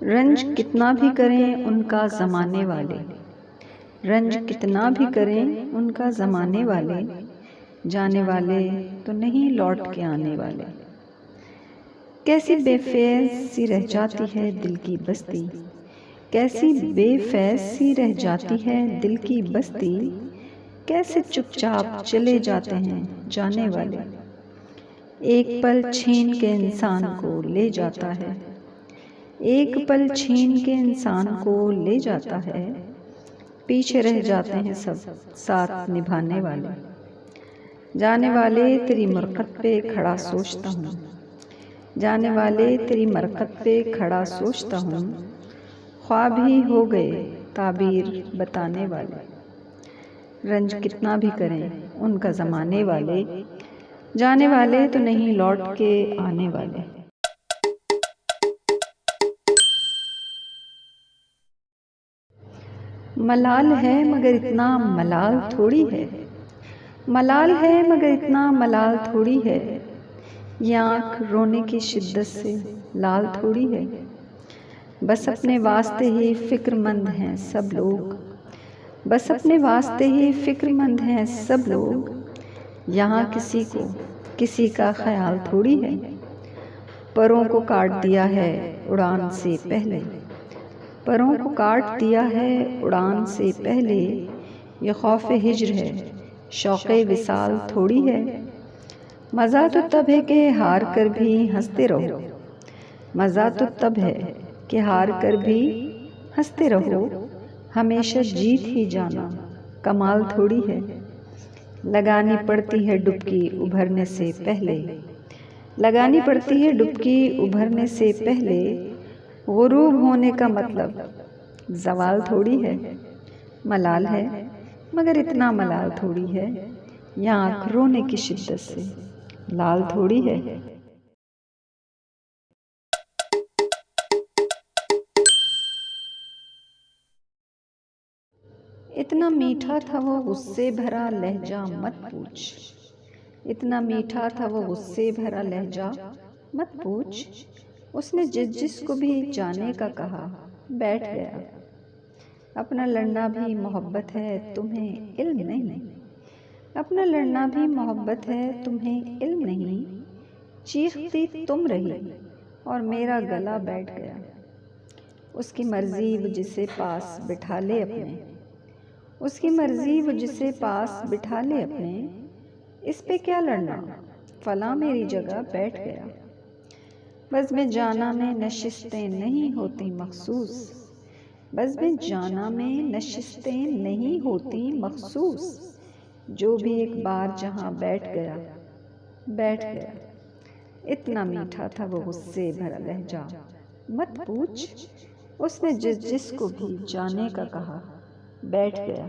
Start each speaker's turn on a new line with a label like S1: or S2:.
S1: रंज कितना भी करें उनका ज़माने वाले, रंज कितना भी करें उनका ज़माने वाले, जाने वाले तो नहीं लौट के आने वाले। कैसी बेफैज़ सी रह जाती है दिल की बस्ती, कैसी बेफैज़ सी रह जाती है दिल की बस्ती, कैसे चुपचाप चले जाते हैं जाने वाले। एक पल छीन के इंसान को ले जाता है, एक पल छीन के इंसान को ले जाता है, पीछे रह जाते हैं सब साथ निभाने वाले। जाने वाले तेरी मरकत पे खड़ा सोचता हूँ, जाने वाले तेरी मरकत पे खड़ा सोचता हूँ, ख्वाब ही हो गए ताबीर बताने वाले। रंज कितना भी करें उनका ज़माने वाले, जाने वाले तो नहीं लौट के आने वाले। मलाल है मगर इतना मलाल थोड़ी है, मलाल है मगर इतना मलाल थोड़ी है, ये आँख रोने की शिद्दत से लाल थोड़ी है। बस अपने वास्ते ही फ़िक्रमंद हैं सब लोग, बस अपने वास्ते ही फ़िक्रमंद हैं सब लोग, यहाँ किसी को किसी का ख्याल थोड़ी है। परों को काट दिया है उड़ान से पहले, परों को काट दिया है उड़ान से पहले, ये खौफ हिज्र है शौक़े विसाल थोड़ी है। मज़ा तो तब है कि हार कर भी हंसते रहो, मज़ा तो तब है कि हार कर भी हंसते रहो, हमेशा जीत ही जाना कमाल थोड़ी है। लगानी पड़ती है डुबकी उभरने से पहले, लगानी पड़ती है डुबकी उभरने से पहले, गुरूब होने का मतलब ज़वाल थोड़ी है। मलाल है मगर इतना मलाल थोड़ी है, यहाँ आँख रोने की शिद्दत से लाल थोड़ी है। इतना मीठा था वो गुस्से भरा लहजा मत पूछ, इतना मीठा था वो गुस्से भरा लहजा मत पूछ, उसने जिसको भी जाने का कहा बैठ गया। अपना लड़ना भी मोहब्बत है तुम्हें इल्म नहीं, अपना लड़ना भी मोहब्बत है तुम्हें इल्म नहीं, चीखती तुम रही और मेरा गला बैठ गया। उसकी मर्जी वो जिसे पास बिठा ले अपने, उसकी मर्जी वो जिसे पास बिठा ले अपने, इस पे क्या लड़ना फला मेरी जगह बैठ गया। बस में जाना में नशिस्तें नहीं होती मखसूस, बस में जाना में नशिस्तें नहीं होती मखसूस, जो भी एक बार जहाँ बैठ गया बैठ गया। इतना मीठा था वो गुस्से भरा लहजा मत पूछ, उसने जिसको भी जाने का कहा बैठ गया।